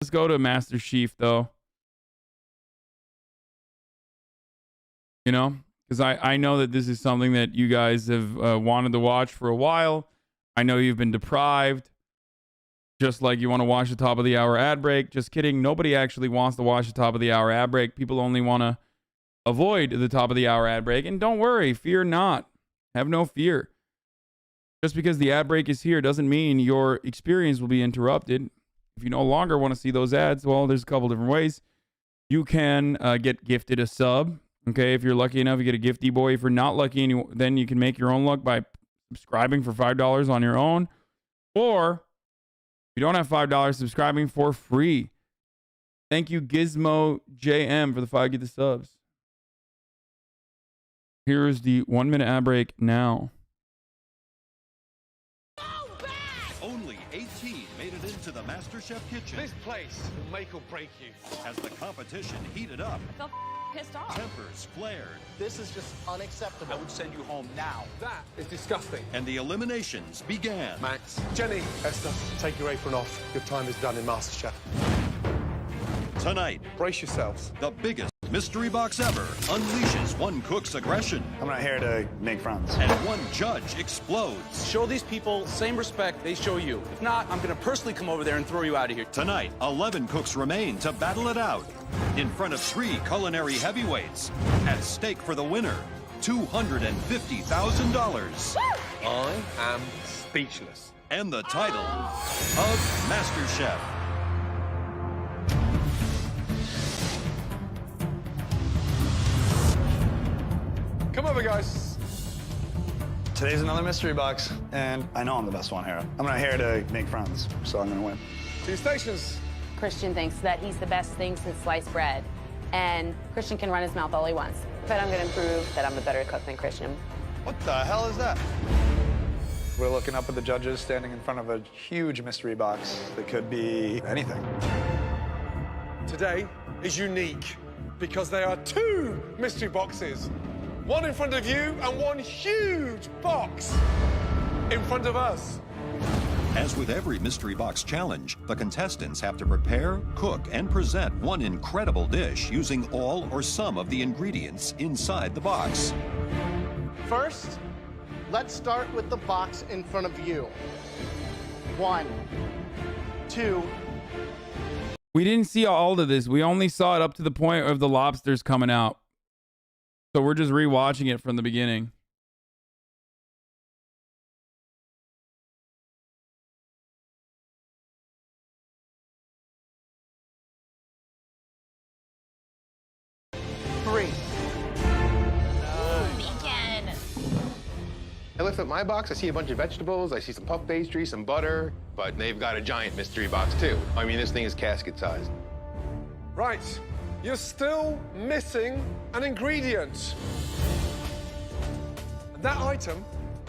Let's go to MasterChef though. You know, because I know that this is something that you guys have wanted to watch for a while. I know you've been deprived. Just like you want to watch the top of the hour ad break. Just kidding. Nobody actually wants to watch the top of the hour ad break. People only want to avoid the top of the hour ad break. And don't worry, fear not. Have no fear. Just because the ad break is here doesn't mean your experience will be interrupted. If you no longer want to see those ads, well, there's a couple different ways. You can get gifted a sub. Okay, if you're lucky enough, you get a gifty boy. If you're not lucky, then you can make your own luck by subscribing for $5 on your own. Or if you don't have $5, subscribing for free. Thank you, Gizmo JM, for the 5 get the subs. Here is the 1 minute ad break now. Only 18 made it into the MasterChef kitchen. This place will make or break you. As the competition heated up, I felt pissed off. tempers flared, This is just unacceptable. I would send you home now. That is disgusting. and the eliminations began. Max, Jenny, Esther, take your apron off. Your time is done in MasterChef. Tonight, Brace yourselves. the biggest mystery box ever unleashes one cook's aggression, I'm not here to make friends. and one judge explodes. Show these people same respect they show you. If not, I'm gonna personally come over there and throw you out of here. Tonight, 11 cooks remain to battle it out in front of 3 culinary heavyweights. At stake for the winner, $250,000 I am speechless. and the title of MasterChef. Come over, guys. Today's another mystery box, and I know I'm the best one here. I'm not here to make friends, so I'm gonna win. 2 stations. Christian thinks that he's the best thing since sliced bread. And Christian can run his mouth all he wants. But I'm going to prove that I'm a better cook than Christian. What the hell is that? We're looking up at the judges standing in front of a huge mystery box that could be anything. Today is unique because there are 2 mystery boxes. One in front of you and one huge box in front of us. As with every mystery box challenge, the contestants have to prepare, cook, and present one incredible dish using all or some of the ingredients inside the box. First, let's start with the box in front of you. 1, 2. We didn't see all of this. We only saw it up to the point of the lobsters coming out. So we're just rewatching it from the beginning. I looked at my box, I see a bunch of vegetables, I see some puff pastry, some butter, but they've got a giant mystery box too. I mean, this thing is casket sized. Right. You're still missing an ingredient. And that item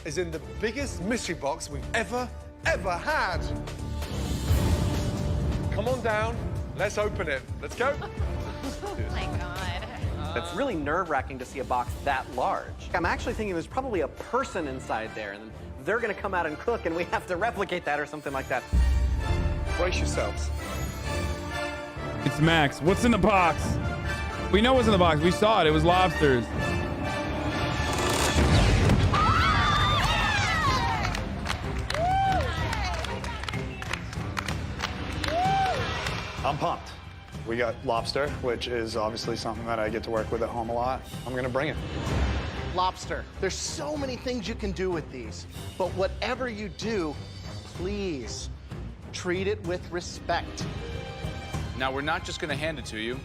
is in the biggest mystery box we've ever had. Come on down. Let's open it. Let's go. Oh my God. It's really nerve-wracking to see a box that large. I'm actually thinking there's probably a person inside there, and they're gonna come out and cook, and we have to replicate that or something like that. Brace yourselves. It's Max. What's in the box? We know what's in the box. We saw it. It was lobsters. I'm pumped. We got lobster, which is obviously something that I get to work with at home a lot. I'm gonna bring it. Lobster. There's so many things you can do with these. But whatever you do, please treat it with respect. Now, we're not just gonna hand it to you.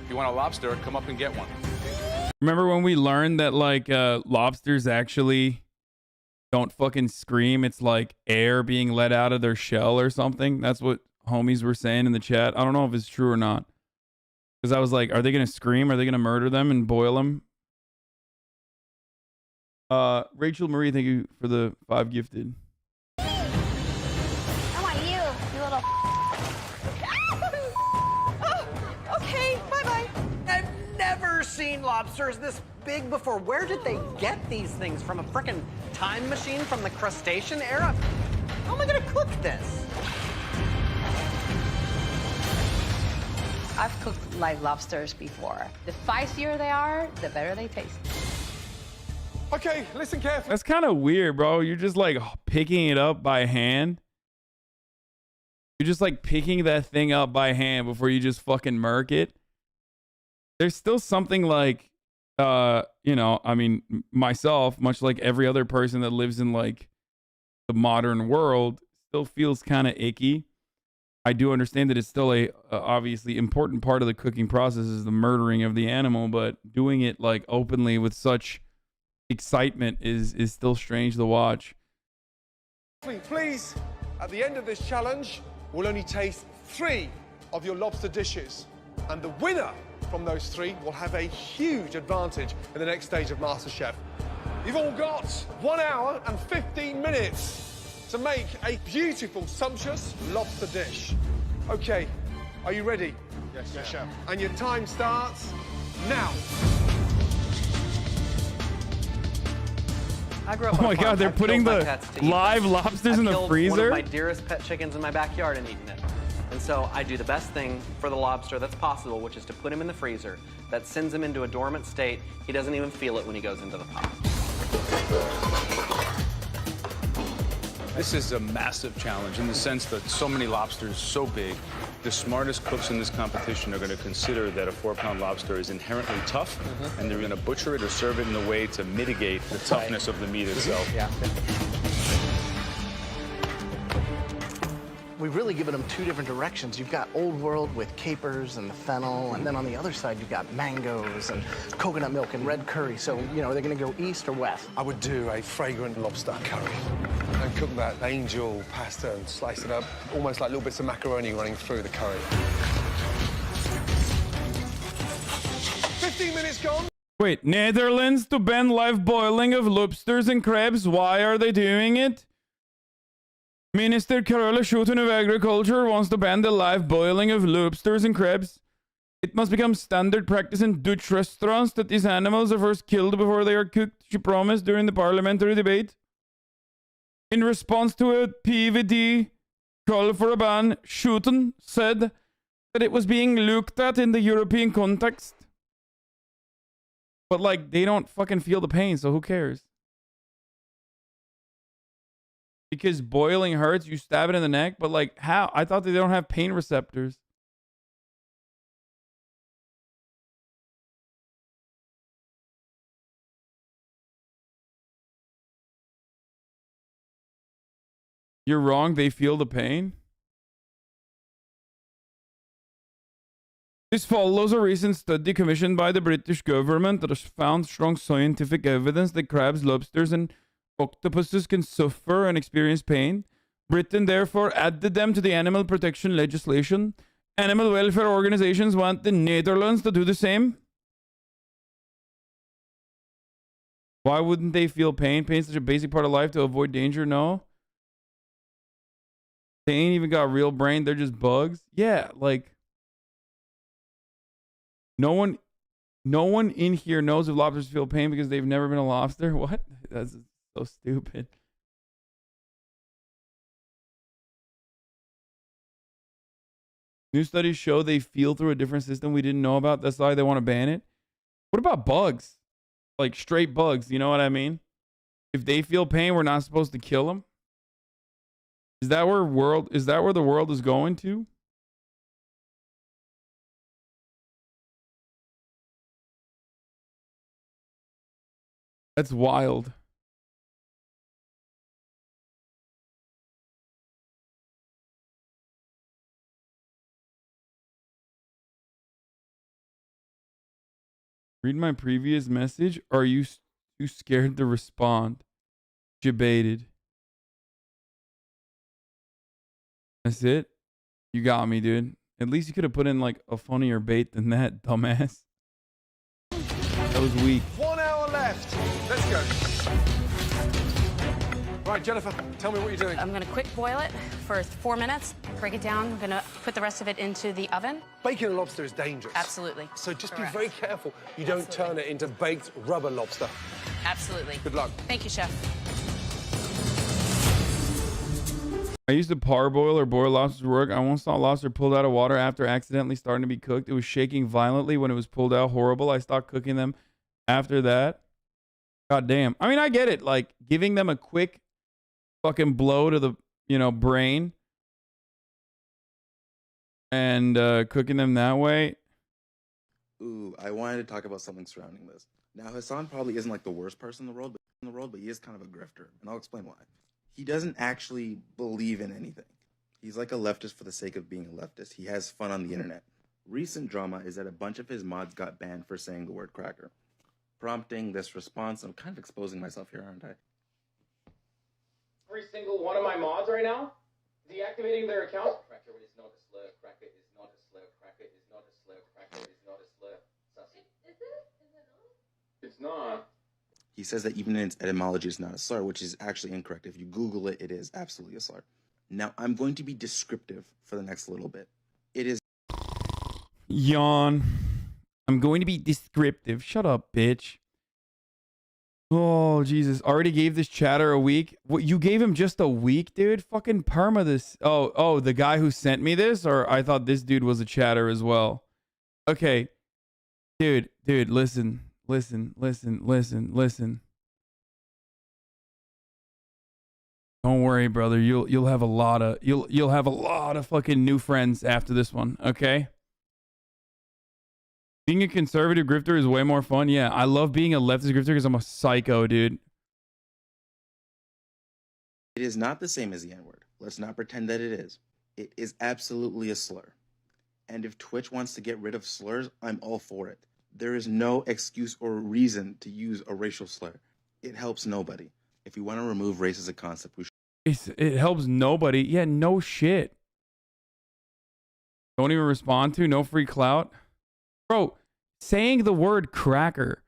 If you want a lobster, come up and get one. Remember when we learned that like lobsters actually don't fucking scream? It's like air being let out of their shell or something. That's what homies were saying in the chat. I don't know if it's true or not. Because I was like, are they going to scream? Are they going to murder them and boil them? Rachel Marie, thank you for the 5 gifted. I want you, you little. Oh, okay, bye-bye. I've never seen lobsters this big before. Where did they get these things? From a frickin' time machine from the crustacean era? How am I gonna cook this? I've cooked live lobsters before. The spicier they are, the better they taste. Okay, listen carefully. That's kind of weird, bro. You're just like picking it up by hand. You're just like picking that thing up by hand before you just fucking murk it. There's still something like, you know, I mean, myself, much like every other person that lives in like the modern world, still feels kind of icky. I do understand that it's still a obviously important part of the cooking process is the murdering of the animal, but doing it like openly with such excitement is still strange to watch. Please, at the end of this challenge, we'll only taste 3 of your lobster dishes. And the winner from those 3 will have a huge advantage in the next stage of MasterChef. You've all got 1 hour and 15 minutes to make a beautiful, sumptuous lobster dish. Okay, are you ready? Yes, chef. And your time starts now. I grew up Oh on a my farm. God, they're I've putting killed my the pets to eat live them. lobsters I've in the killed freezer? one of my dearest pet chickens in my backyard and eaten it. And so I do the best thing for the lobster that's possible, which is to put him in the freezer. That sends him into a dormant state. He doesn't even feel it when he goes into the pot. This is a massive challenge in the sense that so many lobsters, so big. The smartest cooks in this competition are going to consider that a 4-pound lobster is inherently tough, and they're going to butcher it or serve it in a way to mitigate the toughness of the meat itself. Yeah. We've really given them 2 different directions. You've got Old World with capers and the fennel, and then on the other side, you've got mangoes and coconut milk and red curry. So, you know, they're going to go east or west. I would do a fragrant lobster curry and cook that angel pasta and slice it up, almost like little bits of macaroni running through the curry. 15 minutes gone. Wait, Netherlands to ban live boiling of lobsters and crabs. Why are they doing it? Minister Carola Schouten of Agriculture wants to ban the live boiling of lobsters and crabs. It must become standard practice in Dutch restaurants that these animals are first killed before they are cooked, she promised during the parliamentary debate. In response to a PVD call for a ban, Schouten said that it was being looked at in the European context. But, like, they don't fucking feel the pain, so who cares? Because boiling hurts, you stab it in the neck, but, like, how? I thought they don't have pain receptors. You're wrong, they feel the pain? This follows a recent study commissioned by the British government that has found strong scientific evidence that crabs, lobsters, and octopuses can suffer and experience pain. Britain therefore added them to the animal protection legislation. Animal welfare organizations want the Netherlands to do the same. Why wouldn't they feel pain? Pain's such a basic part of life to avoid danger, no? They ain't even got real brain, they're just bugs. Yeah, like no one in here knows if lobsters feel pain because they've never been a lobster. What? That's so stupid. New studies show they feel through a different system we didn't know about. That's why they want to ban it. What about bugs? Like straight bugs, you know what I mean? If they feel pain, we're not supposed to kill them? Is that where the world is going to? That's wild. Read my previous message. Or are you too scared to respond? Debated. That's it? You got me, dude. At least you could have put in like a funnier bait than that, dumbass. That was weak. 1 hour left. Let's go. Right, Jennifer, tell me what you're doing. I'm going to quick boil it for 4 minutes, break it down. I'm going to put the rest of it into the oven. Baking a lobster is dangerous. Absolutely. So just Correct. be very careful you don't turn it into baked rubber lobster. Absolutely. Good luck. Thank you, Chef. I used to parboil or boil lobsters to work. I once saw lobster pulled out of water after accidentally starting to be cooked. It was shaking violently when it was pulled out. Horrible. I stopped cooking them after that. God damn. I mean, I get it. Like, giving them a quick fucking blow to the, brain and cooking them that way. Ooh, I wanted to talk about something surrounding this. Now, Hasan probably isn't like the worst person in the world, but he is kind of a grifter, and I'll explain why. He doesn't actually believe in anything. He's like a leftist for the sake of being a leftist. He has fun on the internet. Recent drama is that a bunch of his mods got banned for saying the word cracker, prompting this response. I'm kind of exposing myself here, aren't I? Every single one of my mods right now, deactivating their accounts. Cracker is not a slur. Cracker is not a slur. Cracker is not a slur. Cracker is not a slur. Sussy. Is it? Is it not? It's not. He says that even in its etymology, it's not a slur, which is actually incorrect. If you Google it, it is absolutely a slur. Now, I'm going to be descriptive for the next little bit. It is... Yawn. I'm going to be descriptive. Shut up, bitch. Oh, Jesus. Already gave this chatter a week? What, you gave him just a week, dude? Fucking perma this. Oh, the guy who sent me this? Or I thought this dude was a chatter as well. Okay. Dude, listen. Listen. Don't worry, brother. You'll have a lot of you'll have a lot of fucking new friends after this one, okay? Being a conservative grifter is way more fun. Yeah, I love being a leftist grifter because I'm a psycho, dude. It is not the same as the N-word. Let's not pretend that it is. It is absolutely a slur. And if Twitch wants to get rid of slurs, I'm all for it. There is no excuse or reason to use a racial slur. It helps nobody. If you want to remove race as a concept, we should. It helps nobody. Yeah, no shit. Don't even respond to. No free clout. Bro, saying the word cracker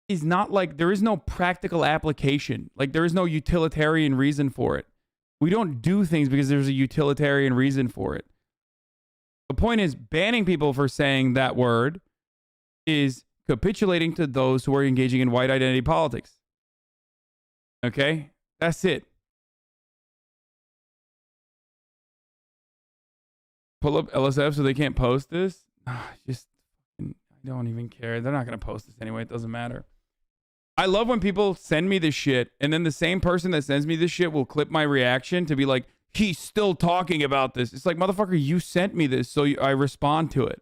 is not like, there is no practical application. Like, there is no utilitarian reason for it. We don't do things because there's a utilitarian reason for it. The point is, banning people for saying that word is capitulating to those who are engaging in white identity politics. Okay? That's it. Pull up LSF so they can't post this? Just, I don't even care. They're not going to post this anyway. It doesn't matter. I love when people send me this shit, and then the same person that sends me this shit will clip my reaction to be like, he's still talking about this. It's like, motherfucker, you sent me this, so I respond to it.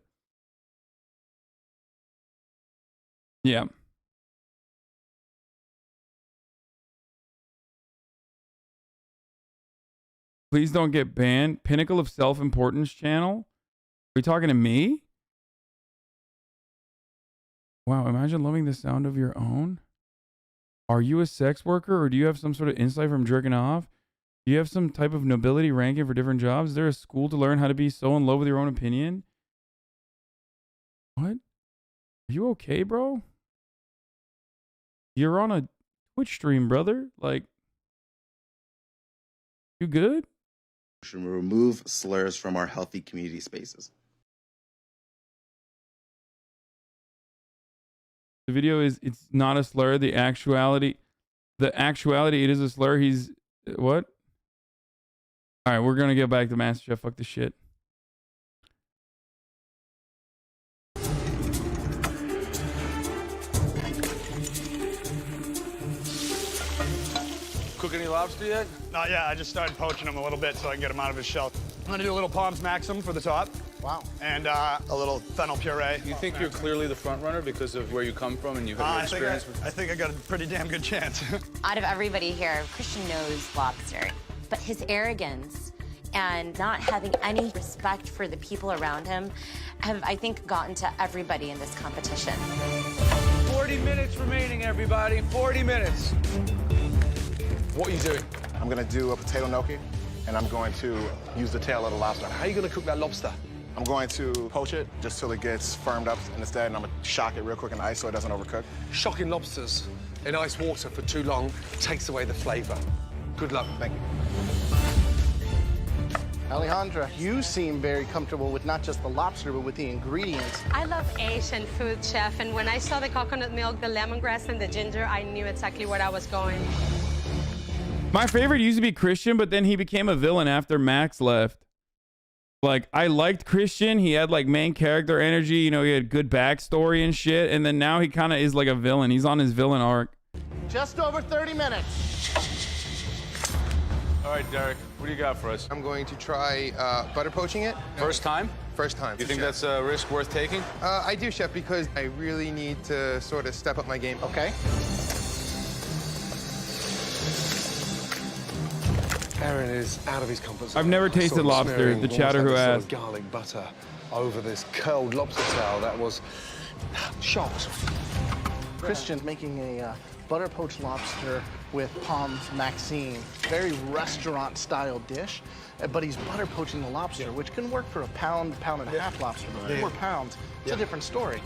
Yeah. Please don't get banned. Pinnacle of Self-Importance channel? Are you talking to me? Wow, imagine loving the sound of your own. Are you a sex worker or do you have some sort of insight from jerking off? Do you have some type of nobility ranking for different jobs? Is there a school to learn how to be so in love with your own opinion? What? Are you okay, bro? You're on a Twitch stream, brother. Like, you good? We should remove slurs from our healthy community spaces. The video is, it's not a slur. The actuality, it is a slur. He's, what? All right, we're going to get back to MasterChef. Fuck this shit. Cook any lobster yet? Not yet. I just started poaching him a little bit so I can get him out of his shell. I'm gonna do a little Palms Maxim for the top. Wow. And a little fennel puree. You think you're clearly the front runner because of where you come from and you have your experience with... I think I got a pretty damn good chance. Out of everybody here, Christian knows lobster, but his arrogance and not having any respect for the people around him have, I think, gotten to everybody in this competition. 40 minutes remaining, everybody. 40 minutes. What are you doing? I'm gonna do a potato gnocchi, and I'm going to use the tail of the lobster. How are you gonna cook that lobster? I'm going to poach it just till it gets firmed up instead, and I'm gonna shock it real quick in ice so it doesn't overcook. Shocking lobsters in ice water for too long takes away the flavor. Good luck. Thank you. Alejandra, you seem very comfortable with not just the lobster, but with the ingredients. I love Asian food, chef, and when I saw the coconut milk, the lemongrass, and the ginger, I knew exactly where I was going. My favorite used to be Christian, but then he became a villain after Max left. Like, I liked Christian. He had like main character energy. You know, he had good backstory and shit. And then now he kind of is like a villain. He's on his villain arc. Just over 30 minutes. All right, Derek, what do you got for us? I'm going to try butter poaching it. First time? First time. You think that's a risk worth taking? I do, Chef, because I really need to sort of step up my game. Okay. Aaron is out of his comfort zone. I've never tasted Sort of lobster, smearing the chatter almost who like a asked. sort of garlic butter over this curled lobster tail. That was shocked. Christian's making a butter poached lobster with Palms Maxine. Very restaurant-style dish, but he's butter poaching the lobster, which can work for a pound and a half lobster, but 4 pounds, it's a different story.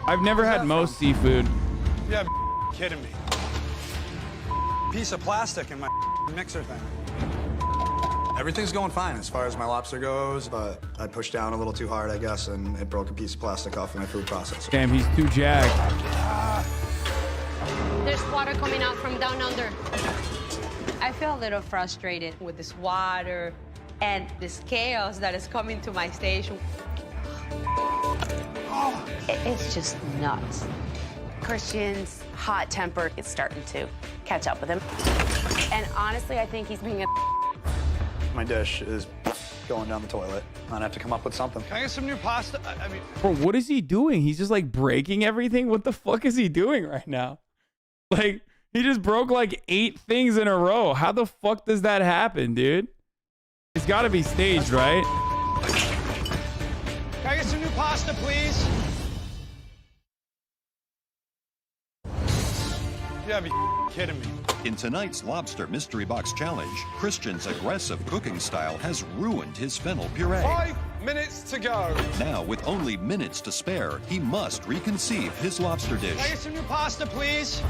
I've never had most seafood. Yeah, kidding me. Piece of plastic in my mixer thing. Everything's going fine as far as my lobster goes, but I pushed down a little too hard, I guess, and it broke a piece of plastic off of my food processor. Damn, he's too jacked. There's water coming out from down under. I feel a little frustrated with this water and this chaos that is coming to my station. It's just nuts. Christian's hot temper is starting to catch up with him. And honestly, I think he's being a... My dish is going down the toilet. I'm gonna have to come up with something. Can I get some new pasta? I mean... Bro, what is he doing? He's just like breaking everything? What the fuck is he doing right now? Like, he just broke like 8 things in a row. How the fuck does that happen, dude? It's gotta be staged, right? Can I get some new pasta, please? Yeah, be kidding me. In tonight's Lobster Mystery Box Challenge, Christian's aggressive cooking style has ruined his fennel puree. 5 minutes to go. Now, with only minutes to spare, he must reconceive his lobster Can I dish. get some new pasta, please?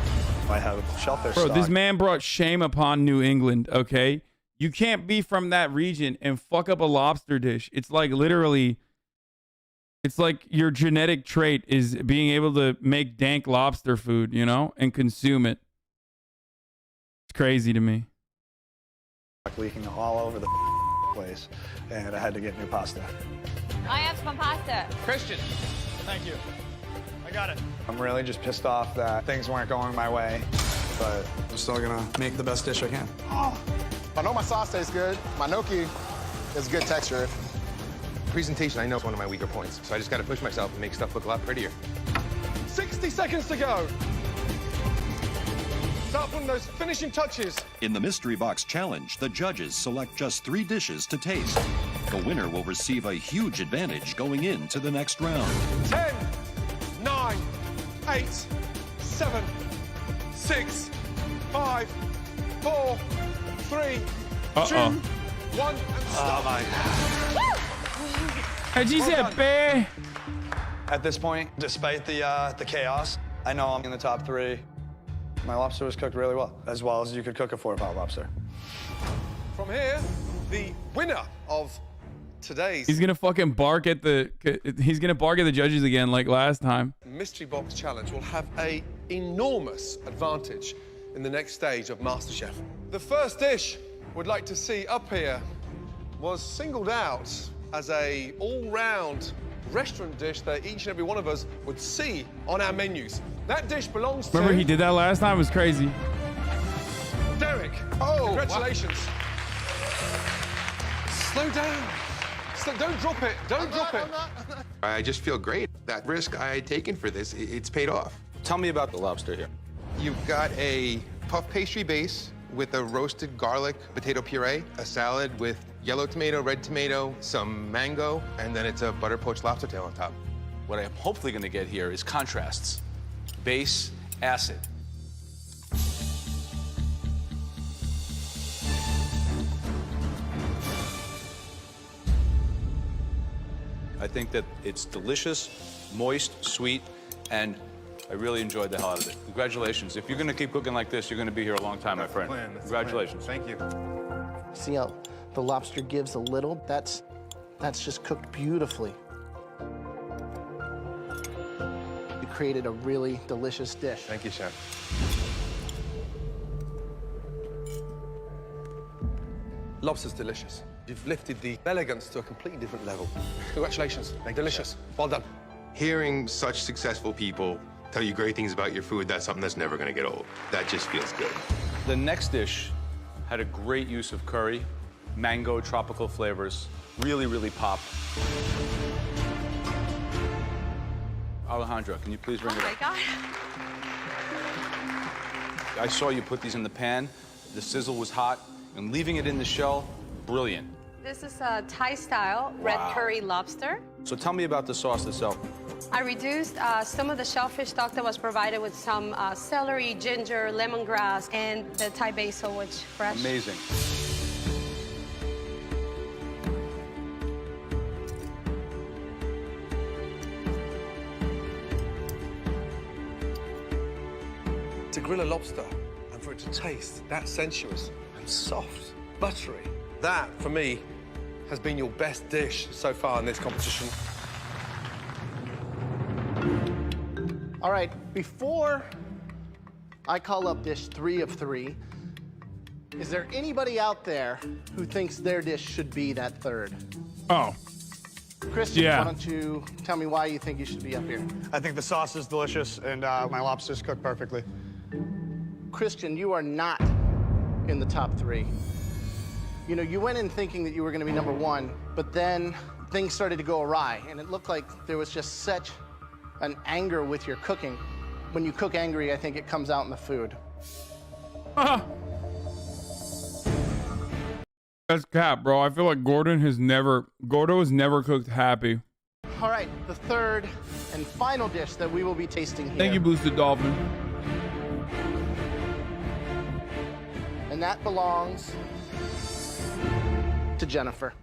I have shellfish Bro, stock. this man brought shame upon New England, okay? You can't be from that region and fuck up a lobster dish. It's like literally... It's like your genetic trait is being able to make dank lobster food, you know, and consume it. It's crazy to me. Leaking all over the place, and I had to get new pasta. I have some pasta. Christian, thank you. I got it. I'm really just pissed off that things weren't going my way, but I'm still gonna make the best dish I can. I know my sauce tastes good. My gnocchi is good texture. Presentation, I know, is one of my weaker points, so I just got to push myself and make stuff look a lot prettier. 60 seconds to go. Start putting those finishing touches. In the Mystery Box Challenge, the judges select just 3 dishes to taste. The winner will receive a huge advantage going into the next round. 10, 9, 8, 7, 6, 5, 4, 3, 2, 1, and stop. Oh, my God. Giuseppe! At this point, despite the chaos, I know I'm in the top 3. My lobster was cooked really well as you could cook a 4-pound lobster. From here, the winner of today's He's gonna fucking bark at the... He's gonna bark at the judges again like last time. Mystery Box Challenge will have an enormous advantage in the next stage of MasterChef. The first dish we'd like to see up here was singled out as a all-round restaurant dish that each and every one of us would see on our menus. That dish belongs to... Remember he did that last time? It was crazy. Derek. Oh, congratulations. Slow down. Don't drop it. Don't drop it. I just feel great. That risk I had taken for this, it's paid off. Tell me about the lobster here. You've got a puff pastry base with a roasted garlic potato puree, a salad with yellow tomato, red tomato, some mango, and then it's a butter poached lobster tail on top. What I'm hopefully going to get here is contrasts. Base, acid. I think that it's delicious, moist, sweet, and I really enjoyed the hell out of it. Congratulations. If you're going to keep cooking like this, you're going to be here a long time, my friend. Congratulations. Thank you. See how the lobster gives a little? That's just cooked beautifully. created a really delicious dish. Thank you, Chef. Lobster's delicious. You've lifted the elegance to a completely different level. Congratulations. Delicious. Well done. Hearing such successful people tell you great things about your food, that's something that's never gonna get old. That just feels good. The next dish had a great use of curry, mango, tropical flavors. Really, really popped. Alejandra, can you please bring it up? Oh my God. I saw you put these in the pan. The sizzle was hot, and leaving it in the shell, brilliant. This is a Thai-style red curry lobster. So tell me about the sauce itself. I reduced some of the shellfish stock that was provided with some celery, ginger, lemongrass, and the Thai basil, which fresh. Amazing. To grill a lobster and for it to taste that sensuous and soft, buttery, that, for me, has been your best dish so far in this competition. All right, before I call up dish 3 of 3, is there anybody out there who thinks their dish should be that third? Oh. Christian, Yeah. why don't you tell me why you think you should be up here? I think the sauce is delicious, and my lobster's cooked perfectly. Christian, you are not in the top 3. You know, you went in thinking that you were going to be number 1, but then things started to go awry, and it looked like there was just such an anger with your cooking. When you cook angry, I think it comes out in the food. That's cap, bro. I feel like Gordo has never cooked happy. All right, the third and final dish that we will be tasting here. Thank you, Boosted Dolphin. And that belongs to Jennifer.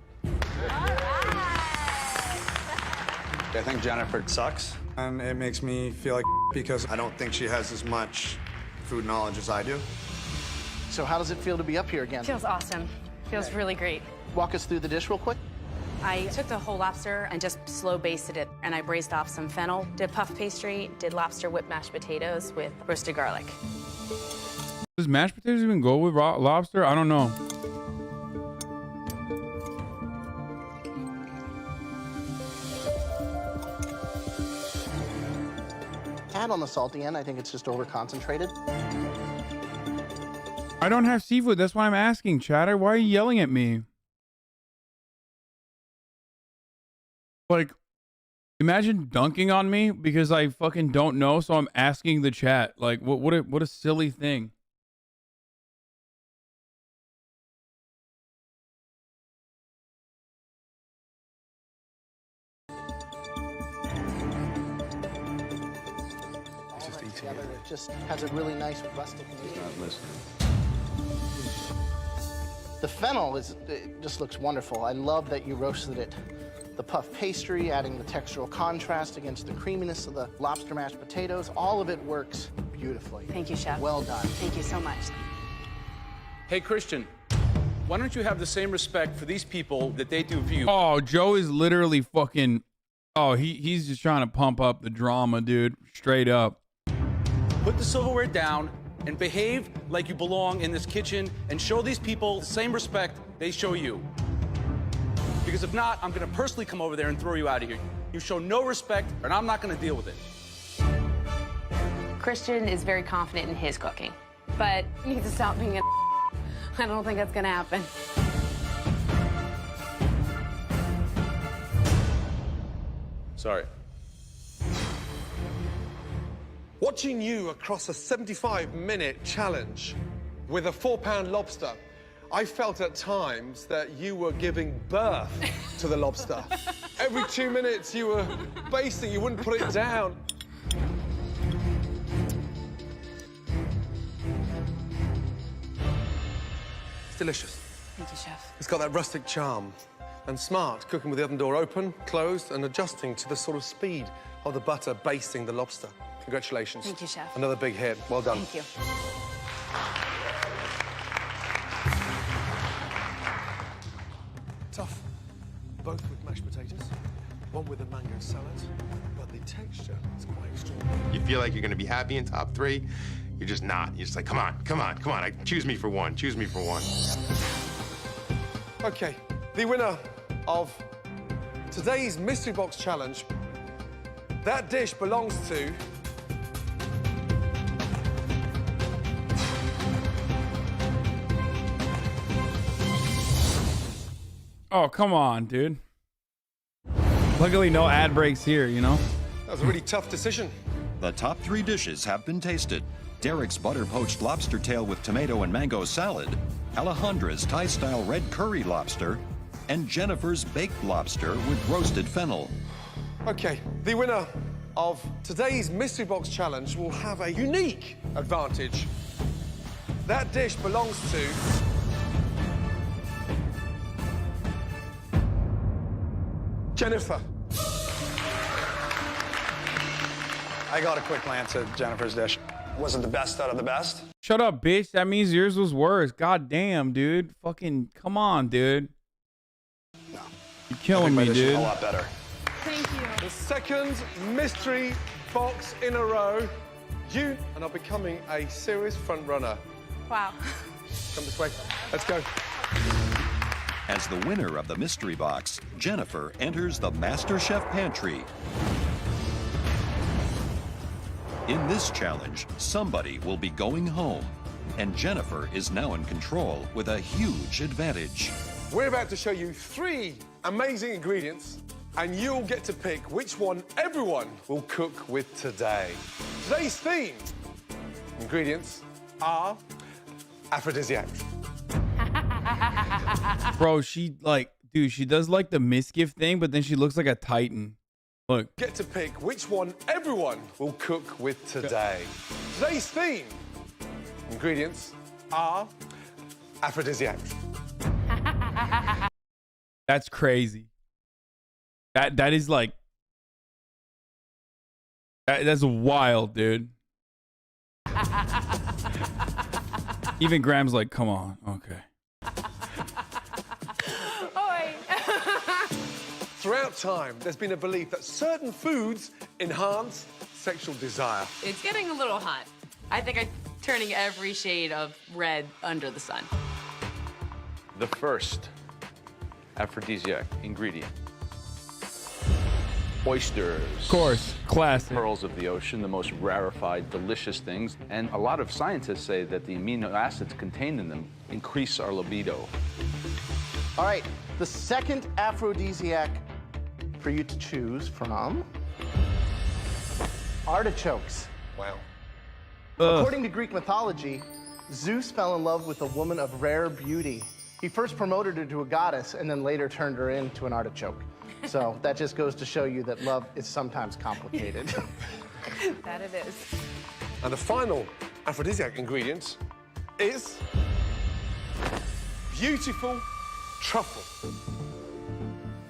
I think Jennifer sucks, and it makes me feel like because I don't think she has as much food knowledge as I do. So how does it feel to be up here again? Feels awesome. Feels really great. Walk us through the dish real quick. I took the whole lobster and just slow basted it, and I braised off some fennel, did puff pastry, did lobster whipped mashed potatoes with roasted garlic. Does mashed potatoes even go with raw lobster? I don't know. Add on the salty end, I think it's just over concentrated. I don't have seafood. That's why I'm asking, Chatter. Why are you yelling at me? Like, imagine dunking on me because I fucking don't know, so I'm asking the chat. Like, what a silly thing. Together, it just has a really nice rustic flavor. The fennel it just looks wonderful. I love that you roasted it. The puff pastry, adding the textural contrast against the creaminess of the lobster mashed potatoes, all of it works beautifully. Thank you, Chef. Well done. Thank you so much. Hey, Christian, why don't you have the same respect for these people that they do for you? Oh, Joe is literally fucking... Oh, he's just trying to pump up the drama, dude. Straight up. Put the silverware down and behave like you belong in this kitchen and show these people the same respect they show you. Because if not, I'm gonna personally come over there and throw you out of here. You show no respect, and I'm not gonna deal with it. Christian is very confident in his cooking, but he needs to stop being a I don't think that's gonna happen. Sorry. Watching you across a 75-minute challenge with a 4-pound lobster, I felt at times that you were giving birth to the lobster. Every 2 minutes you were basting, you wouldn't put it down. It's delicious. Thank you, Chef. It's got that rustic charm and smart, cooking with the oven door open, closed, and adjusting to the sort of speed of the butter basting the lobster. Congratulations. Thank you, Chef. Another big hit. Well done. Thank you. Tough. Both with mashed potatoes, one with a mango salad, but The texture is quite extraordinary. You feel like you're going to be happy in top 3. You're just not. You're just like, come on, come on, come on. Choose me for one. Choose me for one. Okay, the winner of today's Mystery Box Challenge. That dish belongs to... Oh, come on, dude. Luckily, no ad breaks here, you know? That was a really tough decision. The top 3 dishes have been tasted. Derek's butter poached lobster tail with tomato and mango salad, Alejandra's Thai-style red curry lobster, and Jennifer's baked lobster with roasted fennel. Okay, the winner of today's Mystery Box Challenge will have a unique advantage. That dish belongs to... Jennifer. I got a quick glance at Jennifer's dish. Was it the best out of the best? Shut up, bitch. That means yours was worse. God damn, dude. Fucking, come on, dude. No. You're killing me, dude. A lot better. Thank you. The second Mystery Box in a row. You and are becoming a serious front runner. Wow. Come this way. Let's go. As the winner of the mystery box, Jennifer enters the MasterChef pantry. In this challenge, somebody will be going home, and Jennifer is now in control with a huge advantage. We're about to show you 3 amazing ingredients, and you'll get to pick which one everyone will cook with today. Today's theme ingredients are aphrodisiacs. Bro, she like, dude, she does like the misgift thing, but then she looks like a titan. Look. Get to pick which one everyone will cook with today. Today's theme ingredients are aphrodisiacs. That's crazy. That is like, that's wild, dude. Even Graham's like, come on, okay. Throughout time, there's been a belief that certain foods enhance sexual desire. It's getting a little hot. I think I'm turning every shade of red under the sun. The first aphrodisiac ingredient. Oysters. Of course, classic. Pearls of the ocean, the most rarefied, delicious things. And a lot of scientists say that the amino acids contained in them increase our libido. All right, the second aphrodisiac for you to choose from, artichokes. Wow. According to Greek mythology, Zeus fell in love with a woman of rare beauty. He first promoted her to a goddess and then later turned her into an artichoke. So that just goes to show you that love is sometimes complicated. That it is. And the final aphrodisiac ingredient is beautiful truffle.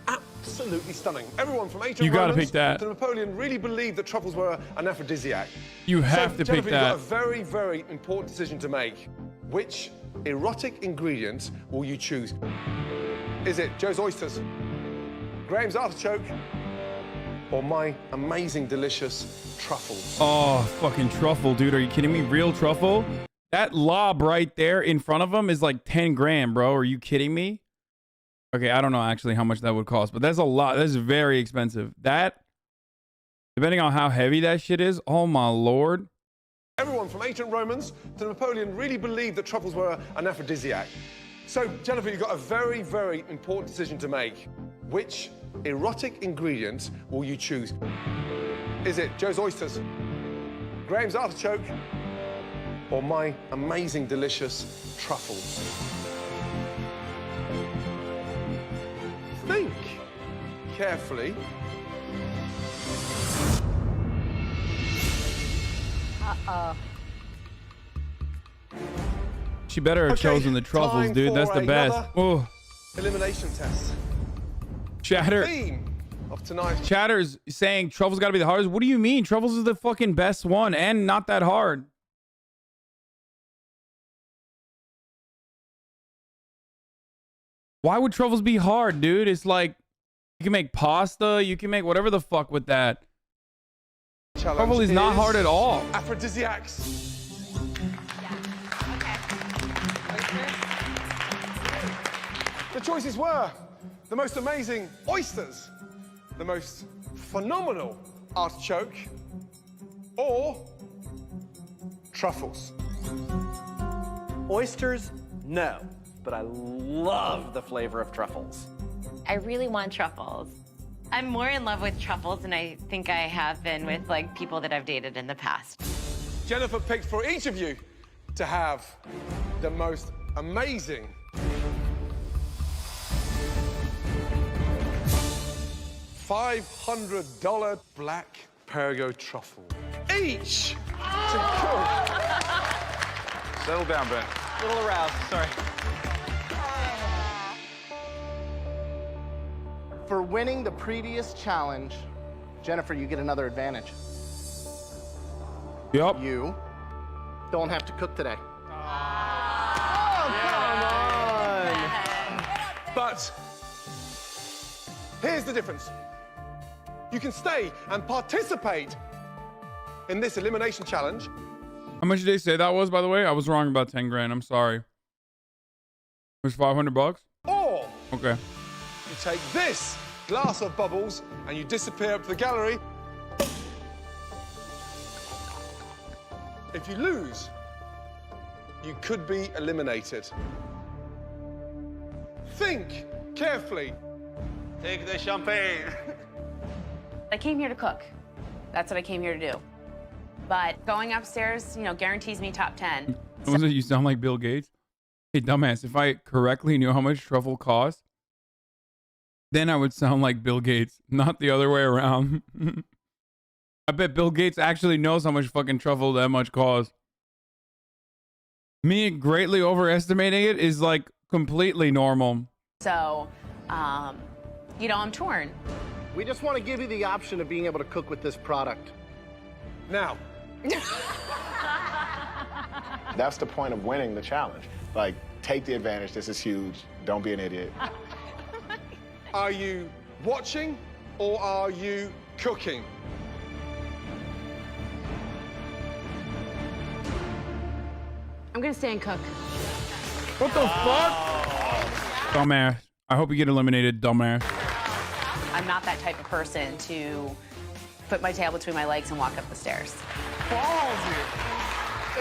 Absolutely stunning. Everyone from ancient You gotta Romans pick that. to Napoleon really believed that truffles were an aphrodisiac. You have to Jennifer, pick you've got that. a very, very important decision to make. Which erotic ingredient will you choose? Is it Joe's oysters, Graham's artichoke, or my amazing, delicious truffles? Oh, fucking truffle, dude. Are you kidding me? Real truffle? That lob right there in front of him is like 10 grand, bro. Are you kidding me? Okay, I don't know actually how much that would cost, but that's a lot. That's very expensive. That, depending on how heavy that shit is, oh my lord. Everyone from ancient Romans to Napoleon really believed that truffles were an aphrodisiac. So, Jennifer, you've got a very, very important decision to make. Which erotic ingredient will you choose? Is it Joe's oysters, Graham's artichoke, or my amazing, delicious truffles? Think carefully. Uh-oh. She better have chosen the truffles, time dude. That's for the best. another Oh, Elimination test. Chatter. Theme of tonight's Chatter's saying truffles got to be the hardest. What do you mean? Truffles is the fucking best one and not that hard. Why would truffles be hard, dude? It's like you can make pasta, you can make whatever the fuck with that. challenge Truffle is not hard at all. Aphrodisiacs. The choices were the most amazing oysters, the most phenomenal artichoke, or truffles. Oysters, no, but I love the flavor of truffles. I really want truffles. I'm more in love with truffles than I think I have been with like people that I've dated in the past. Jennifer picked for each of you to have the most amazing $500 black Pergo truffle each to cook. Settle down, Ben. A little aroused, sorry. For winning the previous challenge, Jennifer, you get another advantage. Yep. You don't have to cook today. But here's the difference. You can stay and participate in this elimination challenge. How much did they say that was, by the way? I was wrong about 10 grand. I'm sorry. It was 500 bucks? Or Okay. you take this glass of bubbles and you disappear up to the gallery. If you lose, you could be eliminated. Think carefully. Take the champagne. I came here to cook. That's what I came here to do. But going upstairs, you know, guarantees me top 10. Was it you sound like Bill Gates? Hey, dumbass, if I correctly knew how much truffle cost, then I would sound like Bill Gates, not the other way around. I bet Bill Gates actually knows how much fucking truffle that much costs. Me greatly overestimating it is like completely normal. So, you know, I'm torn. We just want to give you the option of being able to cook with this product. Now. That's the point of winning the challenge. Like, take the advantage. This is huge. Don't be an idiot. Are you watching or are you cooking? I'm gonna stay and cook. What the fuck? Dumbass. I hope you get eliminated, dumbass. I'm not that type of person to put my tail between my legs and walk up the stairs. Ballsy.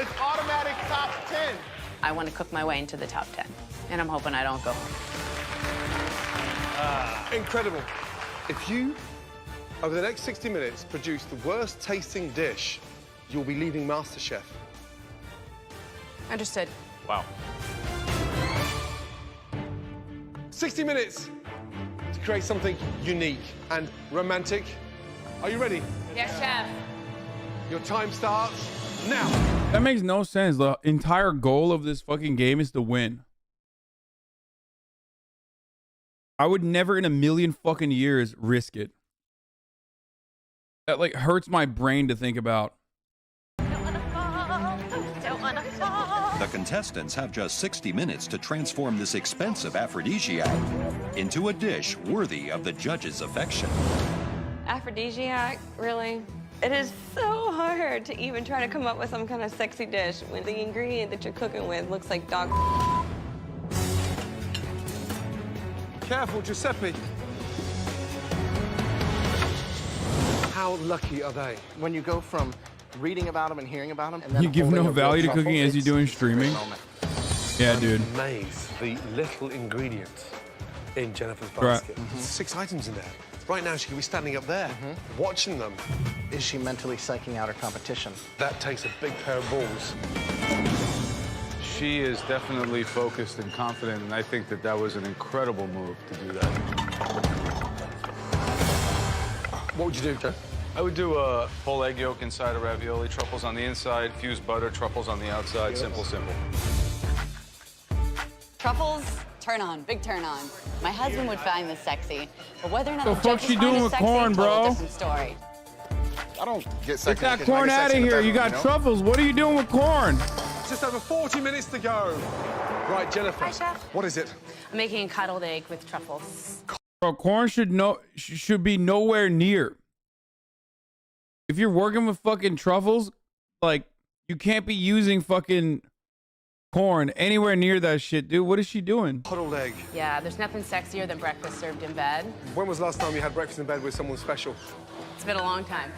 It's automatic top 10. I want to cook my way into the top 10, and I'm hoping I don't go home. Incredible. If you, over the next 60 minutes, produce the worst tasting dish, you'll be leaving MasterChef. Understood. Wow. 60 minutes to create something unique and romantic. Are you ready? Yes, chef. Your time starts now. That makes no sense. The entire goal of this fucking game is to win. I would never in a million fucking years risk it. That like hurts my brain to think about. The contestants have just 60 minutes to transform this expensive aphrodisiac into a dish worthy of the judges' affection. Aphrodisiac, really? It is so hard to even try to come up with some kind of sexy dish when the ingredient that you're cooking with looks like dog. Careful, Giuseppe. How lucky are they? When you go from reading about them and hearing about them, and then You give no value to cooking as you're doing streaming. Yeah, dude. Amazed the little ingredients in Jennifer's Right. basket. 6 items in there. Right now, she could be standing up there, watching them. Is she mentally psyching out her competition? That takes a big pair of balls. She is definitely focused and confident, and I think that that was an incredible move to do that. What would you do, Joe? I would do a whole egg yolk inside a ravioli, truffles on the inside, fused butter, truffles on the outside. Simple, simple. Truffles, turn on, big turn on. My husband would find this sexy, but whether or not The the fuck judges she find doing it with sexy, corn, total bro? different story. I don't get Get sexy. that corn out of here. You got truffles. What are you doing with corn? Just over 40 minutes to go. Right, Jennifer. Hi, Chef. What is it? I'm making a cuddled egg with truffles. Bro, corn should be nowhere near. If you're working with fucking truffles, like, you can't be using fucking corn anywhere near that shit, dude. What is she doing? Huddled egg. Yeah, there's nothing sexier than breakfast served in bed. When was the last time you had breakfast in bed with someone special? It's been a long time.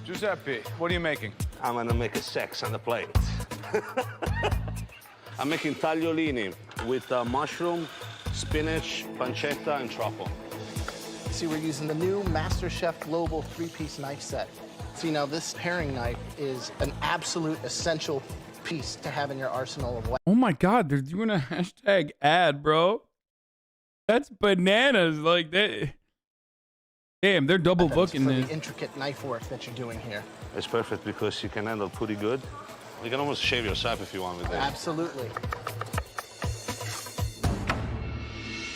Giuseppe, what are you making? I'm gonna make a sex on the plate. I'm making tagliolini with mushroom, spinach, pancetta, and truffle. See, we're using the new MasterChef Global 3-piece knife set. See, now this paring knife is an absolute essential piece to have in your arsenal of weapons. Oh my God, they're doing a hashtag ad, bro. That's bananas. Like, that. Damn, they're double booking for this. the intricate knife work that you're doing here. It's perfect because you can handle pretty good. You can almost shave yourself if you want with this. Absolutely.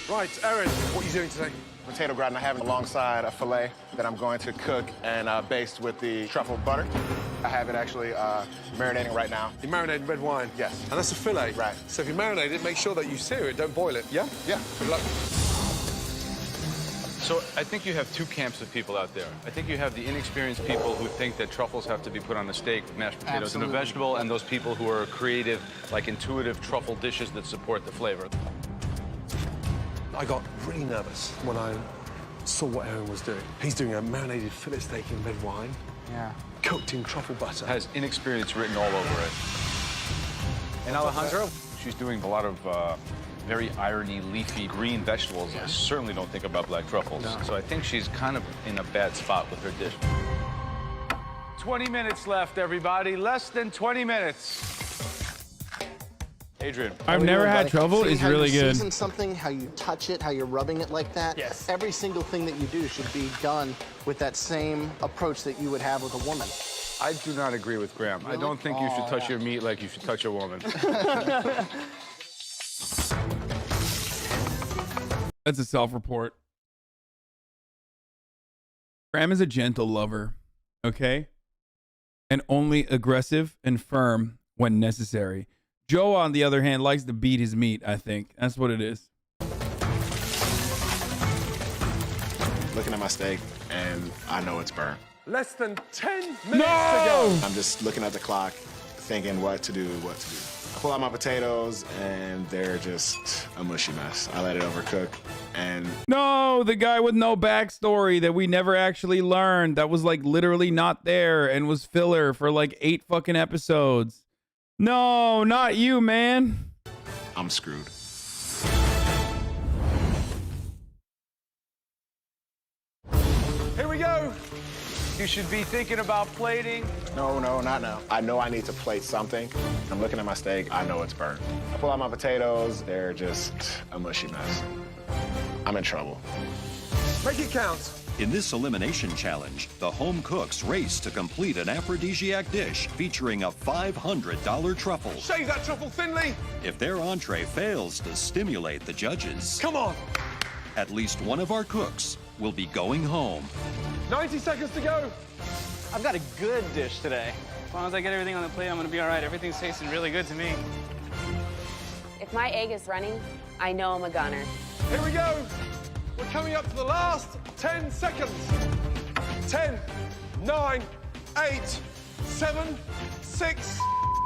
Right, Erin, what are you doing today? Potato gratin I have alongside a filet that I'm going to cook and baste with the truffle butter. I have it actually marinating right now. You marinate red wine? Yes. And that's a fillet? Right. So if you marinate it, make sure that you sear it, don't boil it, yeah? Yeah. Good luck. So I think you have two camps of people out there. I think you have the inexperienced people who think that truffles have to be put on a steak, mashed potatoes, and a vegetable, and those people who are creative, like intuitive truffle dishes that support the flavor. I got really nervous when I saw what Erin was doing. He's doing a marinated fillet steak in red wine. Yeah. Cooked in truffle butter. Has inexperience written all over it. And Alejandro, she's doing a lot of very irony, leafy, green vegetables. I certainly don't think about black truffles. No. So I think she's kind of in a bad spot with her dish. 20 minutes left, everybody. Less than 20 minutes. Adrian. I've never had truffle. It's really good. Season something, how you touch it, how you're rubbing it like that. Yes. Every single thing that you do should be done with that same approach that you would have with a woman. I do not agree with Graham. Really? I don't think you should touch your meat like you should touch a woman. That's a self-report. Graham is a gentle lover, okay? And only aggressive and firm when necessary. Joe, on the other hand, likes to beat his meat, I think. That's what it is. Looking at my steak, and I know it's burnt. Less than 10 minutes to go. I'm just looking at the clock, thinking what to do. I pull out my potatoes, and they're just a mushy mess. I let it overcook, and... No, the guy with no backstory that we never actually learned. That was like literally not there and was filler for like 8 fucking episodes. No, not you, man. I'm screwed. Here we go. You should be thinking about plating. No, not now. I know I need to plate something. I'm looking at my steak. I know it's burnt. I pull out my potatoes. They're just a mushy mess. I'm in trouble. Make it count. In this elimination challenge, the home cooks race to complete an aphrodisiac dish featuring a $500 truffle. Shave that truffle thinly. If their entree fails to stimulate the judges, come on, at least one of our cooks will be going home. 90 seconds to go. I've got a good dish today. As long as I get everything on the plate, I'm gonna be all right. Everything's tasting really good to me. If my egg is running, I know I'm a gunner. Here we go. We're coming up to the last 10 seconds. 10, 9, 8, 7, 6,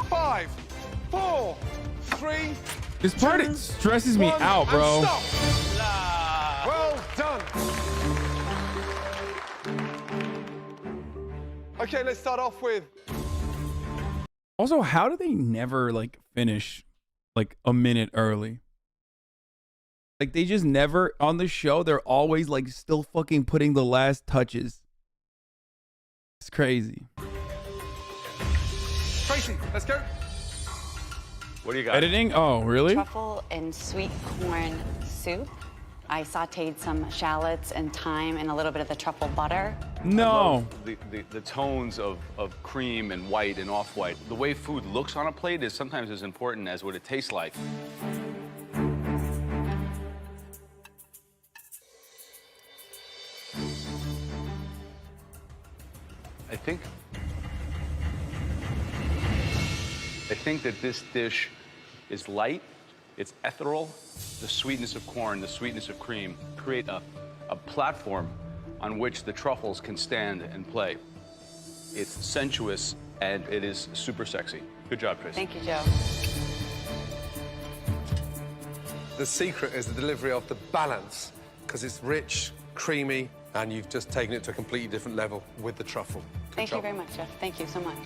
5, 4, 3, This part stresses me out, bro. Stop. Well done. Okay, let's start off with... Also, how do they never like finish like a minute early? Like they just never on the show. They're always like still fucking putting the last touches. It's crazy. Tracy, let's go. What do you got? Editing? Oh, really? Truffle and sweet corn soup. I sauteed some shallots and thyme and a little bit of the truffle butter. No. The tones of cream and white and off-white. The way food looks on a plate is sometimes as important as what it tastes like. I think that this dish is light, it's ethereal, the sweetness of corn, the sweetness of cream create a platform on which the truffles can stand and play. It's sensuous and it is super sexy. Good job, Chris. Thank you, Joe. The secret is the delivery of the balance, because it's rich, creamy, and you've just taken it to a completely different level with the truffle. Thank you very much, Jeff. Thank you so much.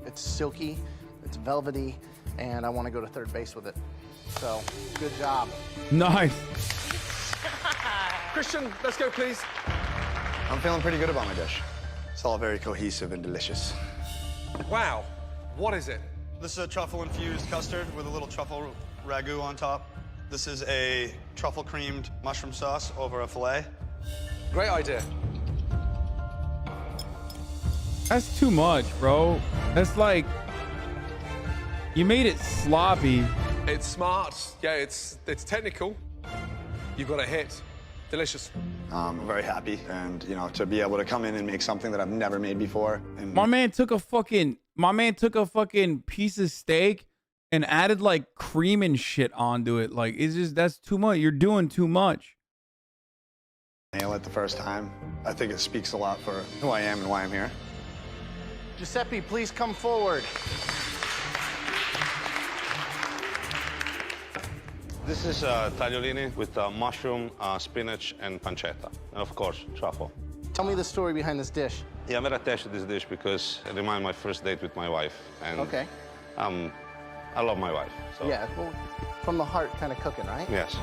It's silky, it's velvety, and I want to go to third base with it. So, good job. Nice. Christian, let's go, please. I'm feeling pretty good about my dish. It's all very cohesive and delicious. Wow. What is it? This is a truffle-infused custard with a little truffle ragu on top. This is a truffle-creamed mushroom sauce over a filet. Great idea. That's too much, bro. That's like, you made it sloppy. It's smart. Yeah, it's technical. You've got a hit. Delicious. I'm very happy, and you know, to be able to come in and make something that I've never made before. And My man took a fucking piece of steak and added like cream and shit onto it. Like, it's just, that's too much. You're doing too much. nail it the first time. I think it speaks a lot for who I am and why I'm here. Giuseppe, please come forward. This is tagliolini with mushroom, spinach, and pancetta. And of course, truffle. Tell me the story behind this dish. Yeah, I'm very attached to this dish because it reminds my first date with my wife. And Okay. I love my wife. So. Yeah, well, from the heart kind of cooking, right? Yes.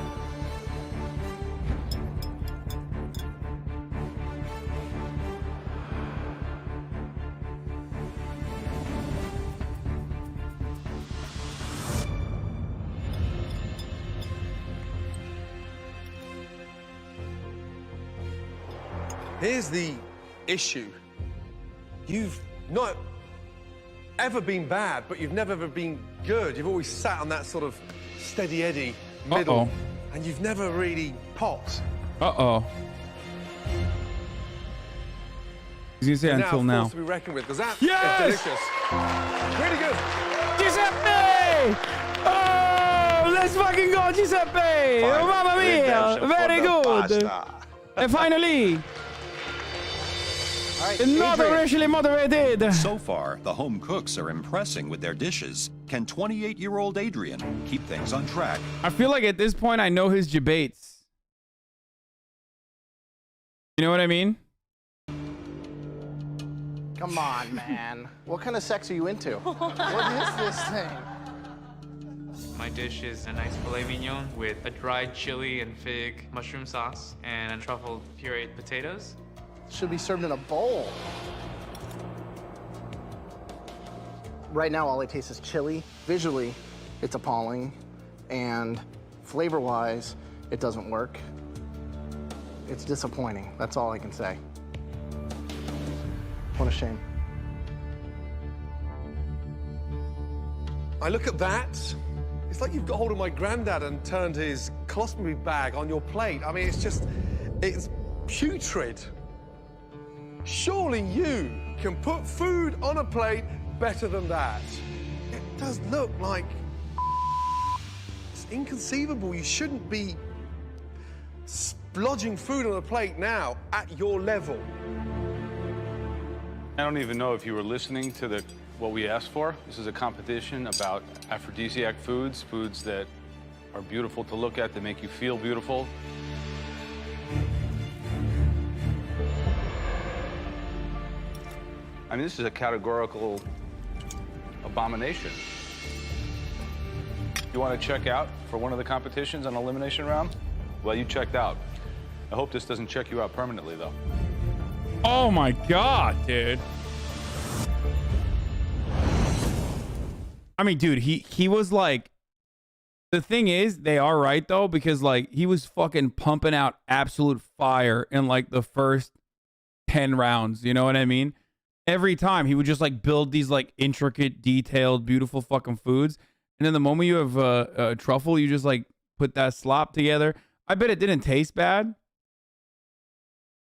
Here's the issue. You've not ever been bad, but you've never ever been good. You've always sat on that sort of steady Eddie middle, and you've never really popped. He's gonna say You're until a now. force to be reckoned with, because that Yes! is delicious. Really good. Giuseppe! Oh, let's fucking go, Giuseppe! Oh, mamma mia! Very good. And finally, not racially motivated. So far, the home cooks are impressing with their dishes. Can 28-year-old Adrian keep things on track? I feel like at this point I know his debates. You know what I mean? Come on, man. What kind of sex are you into? What is this thing? My dish is a nice filet mignon with a dried chili and fig mushroom sauce and truffle pureed potatoes. Should be served in a bowl. Right now, all I taste is chili. Visually, it's appalling. And flavor-wise, it doesn't work. It's disappointing. That's all I can say. What a shame. I look at that. It's like you've got hold of my granddad and turned his colostomy bag on your plate. I mean, it's putrid. Surely you can put food on a plate better than that. It does look like it's inconceivable. You shouldn't be splodging food on a plate now at your level. I don't even know if you were listening to what we asked for. This is a competition about aphrodisiac foods, foods that are beautiful to look at, that make you feel beautiful. I mean, this is a categorical abomination. You want to check out for one of the competitions on elimination round? Well, you checked out. I hope this doesn't check you out permanently, though. Oh my God, dude. I mean, dude, he was like, the thing is, they are right though, because like he was fucking pumping out absolute fire in like the first 10 rounds. You know what I mean? Every time he would just like build these like intricate, detailed, beautiful fucking foods. And then the moment you have truffle, you just like put that slop together. I bet it didn't taste bad,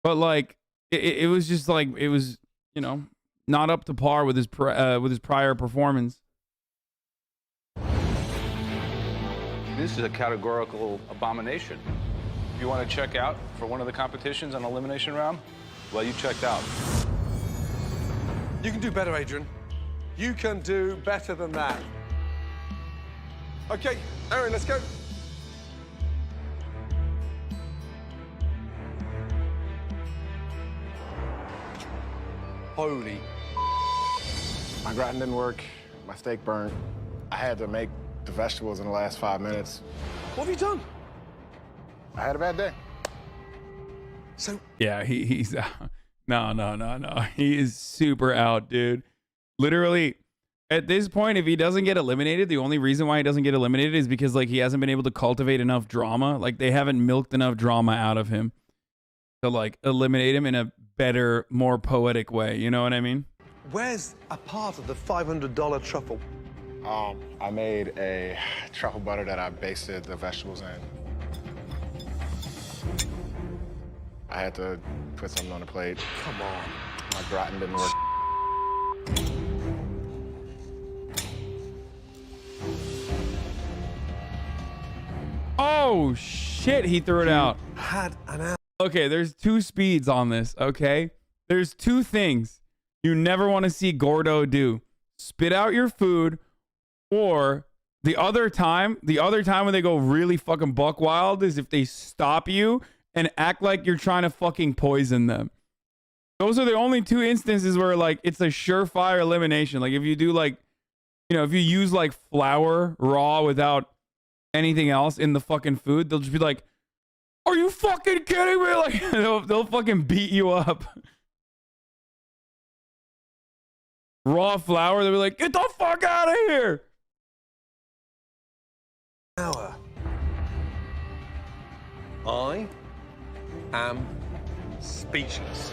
but like it was just like, it was, you know, not up to par with his prior performance. This is a categorical abomination. If you want to check out for one of the competitions on elimination round, well, you checked out. You can do better, Adrian. You can do better than that. Okay, Aaron, let's go. Holy. My gratin didn't work. My steak burnt. I had to make the vegetables in the last 5 minutes. What have you done? I had a bad day. So yeah, he's out. No. He is super out, dude. Literally, at this point, if he doesn't get eliminated, the only reason why he doesn't get eliminated is because like he hasn't been able to cultivate enough drama. Like they haven't milked enough drama out of him to like eliminate him in a better, more poetic way. You know what I mean? Where's a part of the $500 truffle? I made a truffle butter that I basted the vegetables in. I had to put something on the plate. Come on. My gratin didn't work. Oh shit, he threw it out. Had an out. Okay, there's two speeds on this, okay? There's two things you never want to see Gordo do. Spit out your food, or the other time when they go really fucking buck wild is if they stop you and act like you're trying to fucking poison them. Those are the only two instances where like it's a surefire elimination. Like if you do like, you know, if you use like flour raw without anything else in the fucking food, they'll just be like, are you fucking kidding me? Like they'll fucking beat you up. Raw flour, they'll be like, get the fuck out of here. I am speechless.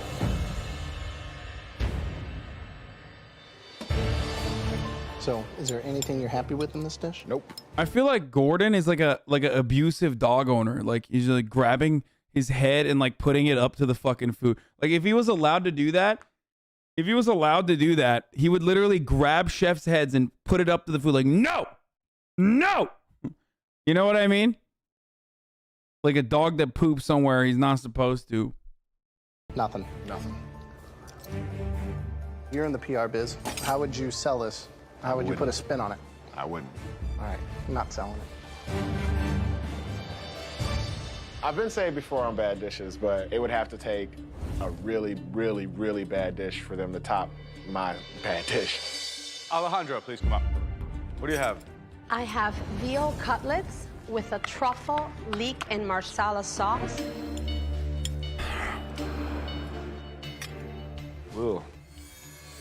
So, is there anything you're happy with in this dish? Nope. I feel like Gordon is like a abusive dog owner. Like he's like grabbing his head and like putting it up to the fucking food. Like if he was allowed to do that, he would literally grab chefs' heads and put it up to the food. Like no. You know what I mean? Like a dog that poops somewhere he's not supposed to. Nothing. You're in the PR biz. How would you sell this? How would you put a spin on it? I wouldn't. All right, I'm not selling it. I've been saying before on bad dishes, but it would have to take a really, really, really bad dish for them to top my bad dish. Alejandro, please come up. What do you have? I have veal cutlets with a truffle, leek, and marsala sauce. Ooh.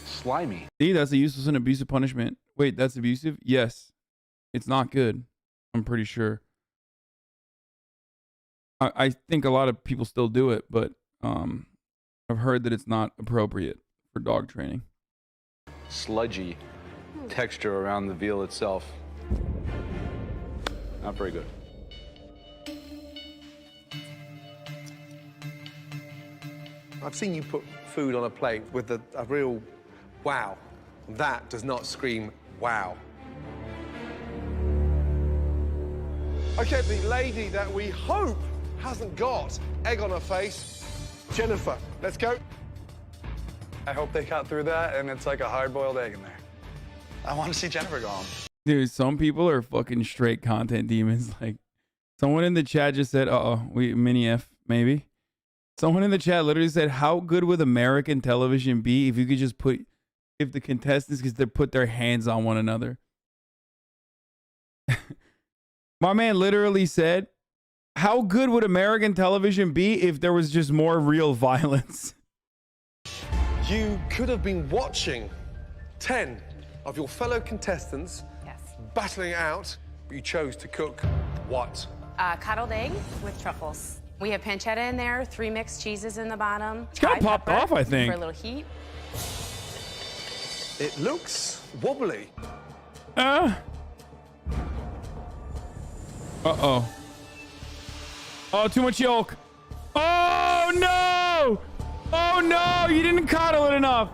Slimy. See, that's a useless and abusive punishment. Wait, that's abusive? Yes. It's not good. I'm pretty sure. I think a lot of people still do it, but I've heard that it's not appropriate for dog training. Sludgy texture around the veal itself. Not very good. I've seen you put food on a plate with a real wow. That does not scream wow. Okay, the lady that we hope hasn't got egg on her face, Jennifer. Let's go. I hope they cut through that and it's like a hard-boiled egg in there. I want to see Jennifer go home. Dude, some people are fucking straight content demons. Like, someone in the chat just said, mini F, maybe. Someone in the chat literally said, how good would American television be if you could just if the contestants could put their hands on one another? My man literally said, how good would American television be if there was just more real violence? You could have been watching 10 of your fellow contestants battling it out, but you chose to cook what? Curdled egg with truffles. We have pancetta in there, 3 mixed cheeses in the bottom. It's kind of popped off, I think. For a little heat. It looks wobbly. Uh-oh. Oh, too much yolk. Oh, no! Oh, no! You didn't coddle it enough.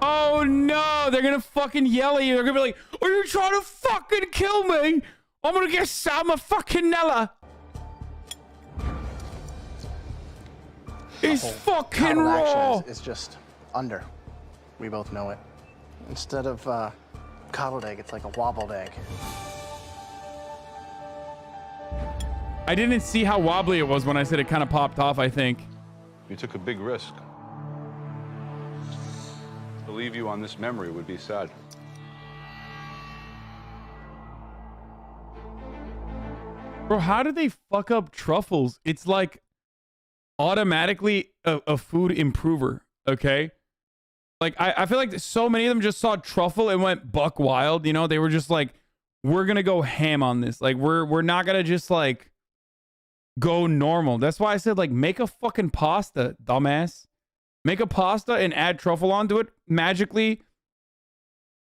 Oh, no! They're gonna fucking yell at you. They're gonna be like, are you trying to fucking kill me? I'm gonna get some fucking Nella. It's fucking Call to action raw. is just under. We both know it. Instead of coddled egg, it's like a wobbled egg. I didn't see how wobbly it was when I said it kind of popped off, I think. You took a big risk. To leave you on this memory would be sad. Bro, how did they fuck up truffles? It's like automatically a food improver, okay? Like, I feel like so many of them just saw truffle and went buck wild, you know? They were just like, we're gonna go ham on this. Like, we're not gonna just, like, go normal. That's why I said, like, make a fucking pasta, dumbass. Make a pasta and add truffle onto it magically.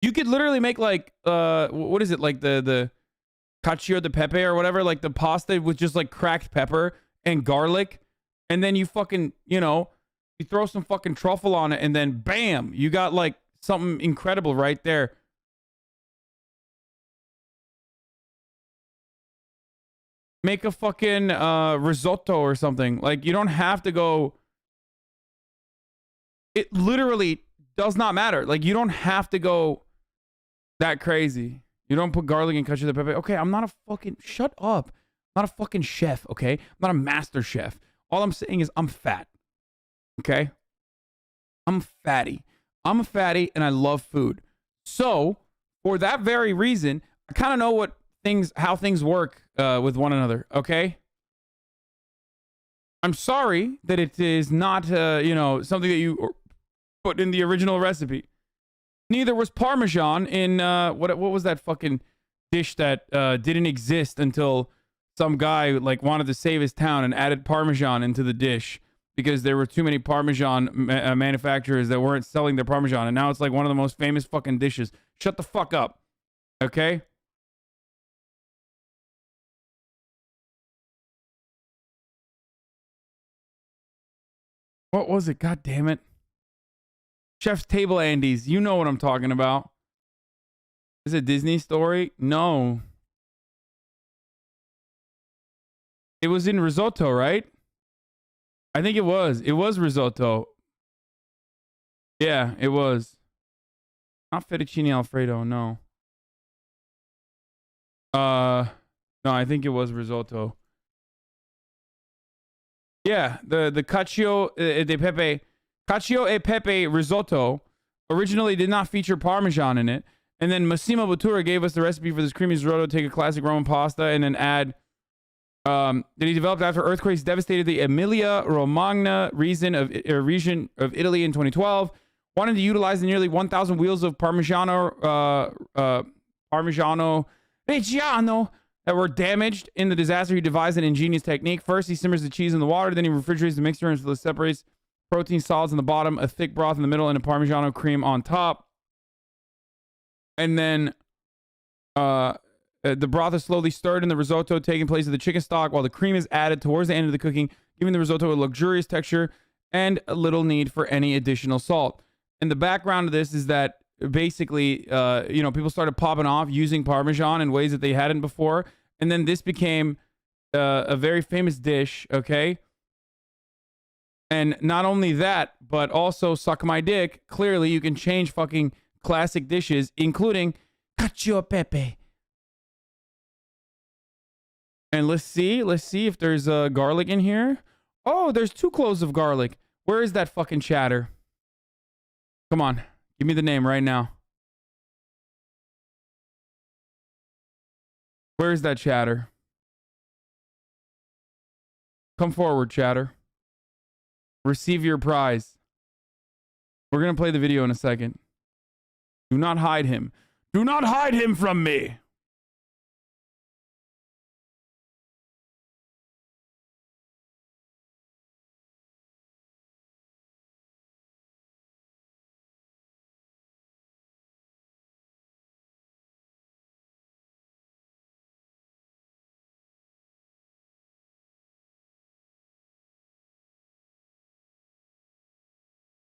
You could literally make, like, what is it? Like, the cacio de pepe or whatever, like the pasta with just, like, cracked pepper and garlic. And then you fucking, you know, you throw some fucking truffle on it, and then bam, you got like something incredible right there. Make a fucking risotto or something. Like, you don't have to go. It literally does not matter. Like, you don't have to go that crazy. You don't put garlic and cacio de pepe. Okay, I'm not a fucking, shut up. I'm not a fucking chef, okay? I'm not a master chef. All I'm saying is I'm fat. Okay? I'm fatty. I'm a fatty and I love food. So, for that very reason, I kind of know how things work with one another, okay? I'm sorry that it is not, you know, something that you put in the original recipe. Neither was Parmesan in, what was that fucking dish that didn't exist until some guy like wanted to save his town and added Parmesan into the dish because there were too many Parmesan manufacturers that weren't selling their Parmesan, and now it's like one of the most famous fucking dishes. Shut the fuck up, okay? What was it? God damn it. Chef's Table Andes. You know what I'm talking about. Is it a Disney story? No. It was in risotto, right? I think it was. It was risotto. Yeah, it was. Not fettuccine alfredo, no. No, I think it was risotto. Yeah, the cacio e pepe risotto originally did not feature Parmesan in it. And then Massimo Bottura gave us the recipe for this creamy risotto. Take a classic Roman pasta and then add that he developed after earthquakes devastated the Emilia-Romagna region of Italy in 2012. Wanted to utilize the nearly 1,000 wheels of Parmigiano Reggiano that were damaged in the disaster. He devised an ingenious technique. First, he simmers the cheese in the water. Then he refrigerates the mixture until it separates protein solids in the bottom, a thick broth in the middle, and a Parmigiano cream on top. And then the broth is slowly stirred in the risotto, taking place of the chicken stock, while the cream is added towards the end of the cooking, giving the risotto a luxurious texture and a little need for any additional salt. And the background of this is that basically, you know, people started popping off using Parmesan in ways that they hadn't before. And then this became a very famous dish, okay? And not only that, but also suck my dick. Clearly, you can change fucking classic dishes, including cacio e pepe. And let's see if there's garlic in here. Oh, there's 2 cloves of garlic. Where is that fucking chatter? Come on, give me the name right now. Where is that chatter? Come forward, chatter. Receive your prize. We're gonna play the video in a second. Do not hide him. Do not hide him from me.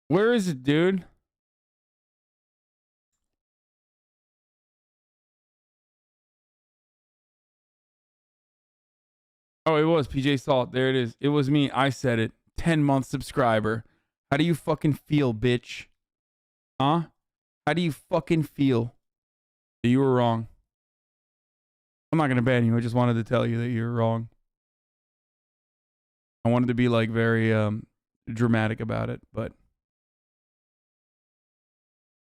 Where is it, dude? Oh, it was PJ Salt. There it is. It was me. I said it. 10-month subscriber. How do you fucking feel, bitch? Huh? How do you fucking feel? You were wrong. I'm not gonna ban you. I just wanted to tell you that you were wrong. I wanted to be like very dramatic about it, but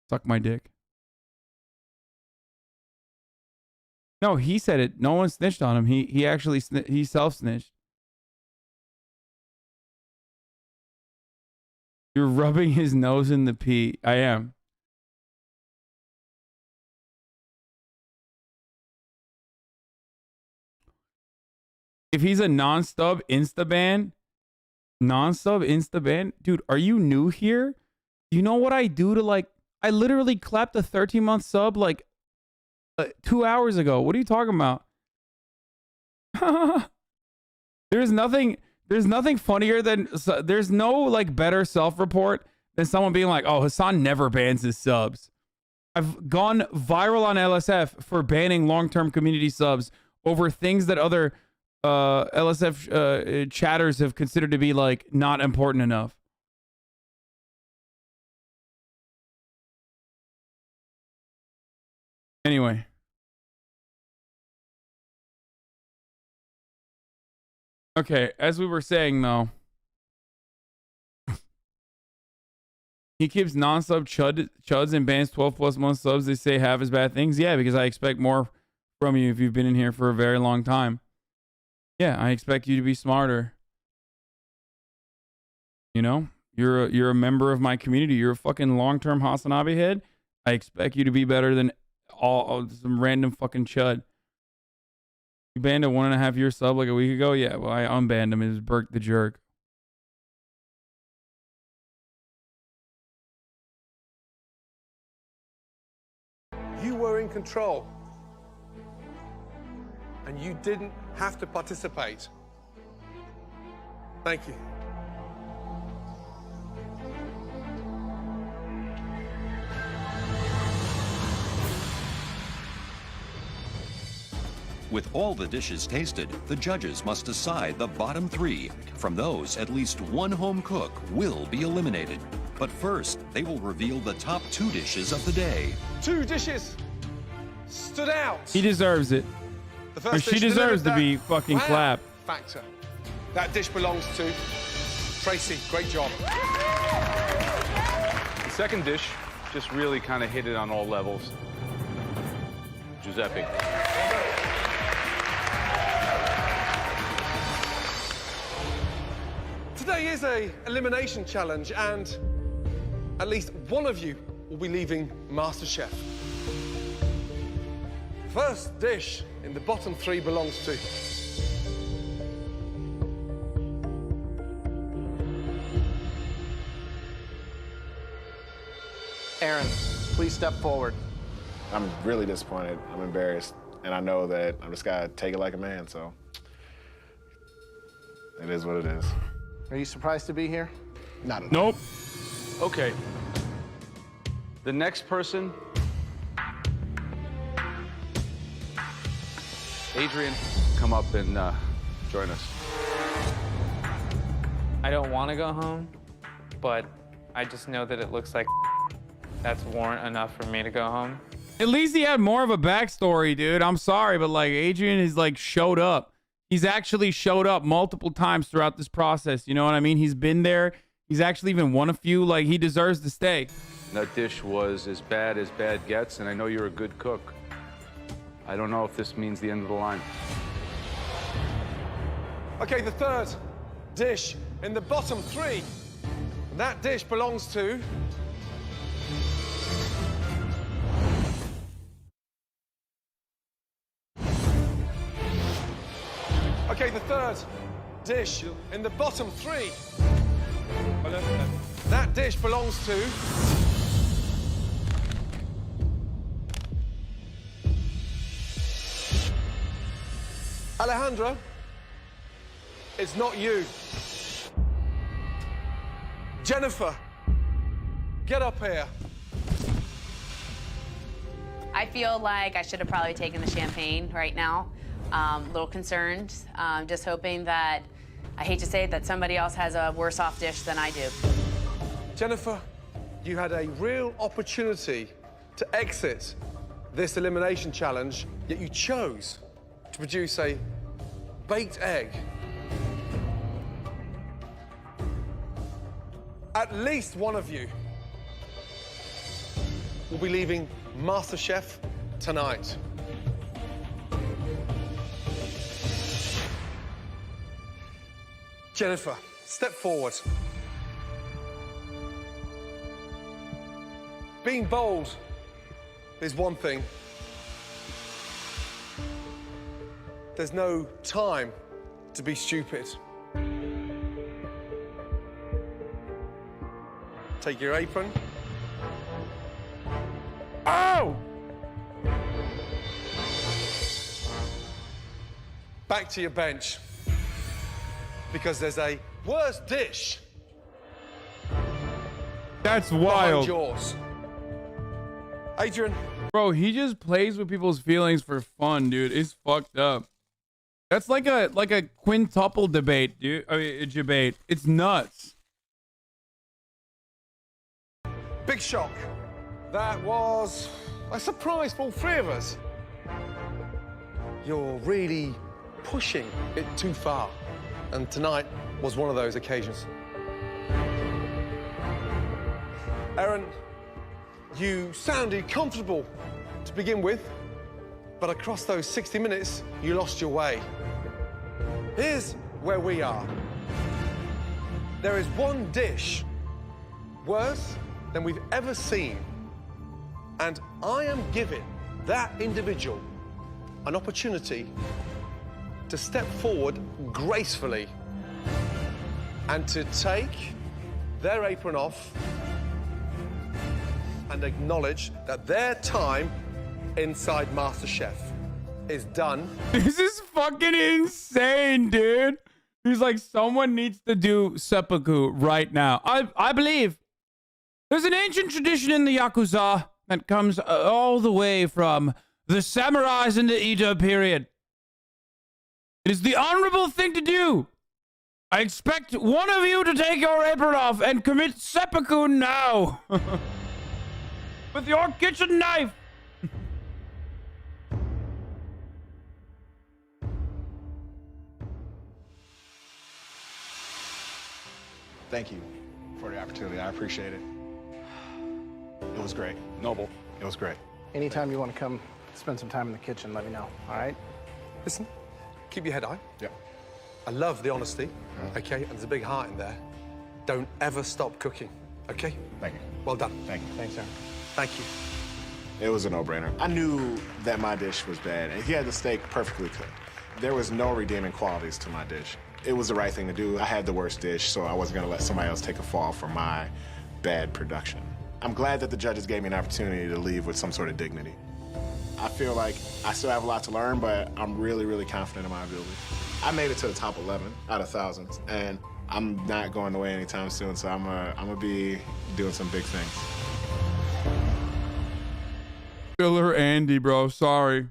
suck my dick. No, he said it. No one snitched on him. He actually he self-snitched. You're rubbing his nose in the pee. I am. If he's a non-stub insta-ban, dude, are you new here? You know what I do to like, I literally clapped a 13-month sub like 2 hours ago. What are you talking about? There's nothing funnier than, there's no like better self-report than someone being like, oh, Hasan never bans his subs. I've gone viral on LSF for banning long-term community subs over things that other LSF chatters have considered to be like not important enough. Anyway. Okay, as we were saying though, he keeps non-sub chuds and bans 12+ month subs they say have as bad things. Yeah, because I expect more from you if you've been in here for a very long time. Yeah, I expect you to be smarter. You know, you're a member of my community. You're a fucking long-term HasanAbi head. I expect you to be better than all some random fucking chud. You banned a 1.5 year sub like a week ago. Yeah, well, I unbanned him. It was Burke the Jerk. You were in control. And you didn't have to participate. Thank you. With all the dishes tasted, the judges must decide the bottom 3. From those, at least one home cook will be eliminated. But first, they will reveal the top 2 dishes of the day. 2 dishes stood out. He deserves it. Or she deserves to be fucking clapped. Factor. That dish belongs to Tracy. Great job. The second dish just really kind of hit it on all levels. Giuseppe. Today is an elimination challenge, and at least one of you will be leaving MasterChef. First dish in the bottom 3 belongs to Aaron, please step forward. I'm really disappointed. I'm embarrassed. And I know that I'm just gotta take it like a man, so it is what it is. Are you surprised to be here? Not at all. Nope. Okay. The next person, Adrian, come up and join us. I don't want to go home, but I just know that it looks like that's warrant enough for me to go home. At least he had more of a backstory, dude. I'm sorry, but like Adrian is like showed up. He's actually showed up multiple times throughout this process. You know what I mean? He's been there. He's actually even won a few. Like, he deserves to stay. That dish was as bad gets, and I know you're a good cook. I don't know if this means the end of the line. Okay, the third dish in the bottom 3. And that dish belongs to Okay, the third dish in the bottom 3. That dish belongs to Alejandro. It's not you. Jennifer, get up here. I feel like I should have probably taken the champagne right now. A little concerned, just hoping that, I hate to say it, that somebody else has a worse off dish than I do. Jennifer, you had a real opportunity to exit this elimination challenge, yet you chose to produce a baked egg. At least one of you will be leaving MasterChef tonight. Jennifer, step forward. Being bold is one thing. There's no time to be stupid. Take your apron. Oh! Back to your bench. Because there's a worse dish. That's behind wild. yours. Adrian. Bro, he just plays with people's feelings for fun, dude. It's fucked up. That's like a quintuple debate, dude. I mean, a debate. It's nuts. Big shock. That was a surprise for all three of us. You're really pushing it too far. And tonight was one of those occasions. Aaron, you sounded comfortable to begin with, but across those 60 minutes, you lost your way. Here's where we are. There is one dish worse than we've ever seen, and I am giving that individual an opportunity to step forward gracefully and to take their apron off and acknowledge that their time inside MasterChef is done. This is fucking insane, dude. He's like, someone needs to do seppuku right now. I believe there's an ancient tradition in the Yakuza that comes all the way from the samurais in the Edo period. It is the honorable thing to do. I expect one of you to take your apron off and commit seppuku now. With your kitchen knife. Thank you for the opportunity. I appreciate it. It was great. Noble. It was great. Anytime you want to come spend some time in the kitchen, let me know, all right? Listen, keep your head high. Yeah. I love the honesty, okay? And there's a big heart in there. Don't ever stop cooking, okay? Thank you. Well done. Thank you. Thanks, Aaron. Thank you. It was a no-brainer. I knew that my dish was bad, and he had the steak perfectly cooked. There was no redeeming qualities to my dish. It was the right thing to do. I had the worst dish, so I wasn't gonna let somebody else take a fall for my bad production. I'm glad that the judges gave me an opportunity to leave with some sort of dignity. I feel like I still have a lot to learn, but I'm really, really confident in my ability. I made it to the top 11 out of thousands, and I'm not going away anytime soon, so I'm gonna be doing some big things. Filler Andy, bro. Sorry.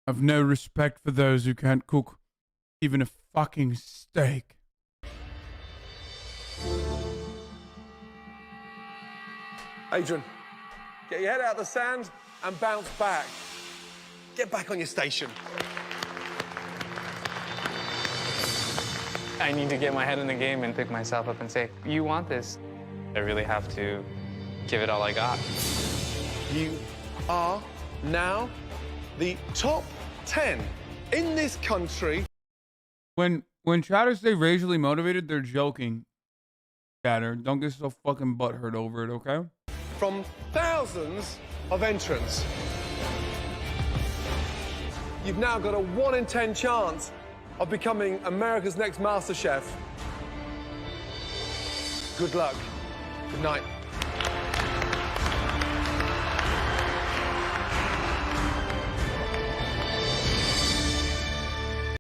I've no respect for those who can't cook even a fucking steak. Adrian, get your head out of the sand and bounce back. Get back on your station. I need to get my head in the game and pick myself up and say, you want this. I really have to give it all I got. You are now the top 10 in this country. When chatters say racially motivated, they're joking. Chatter, don't get so fucking butthurt over it, okay? From thousands of entrants. You've now got a 1 in 10 chance of becoming America's next MasterChef. Good luck. Good night.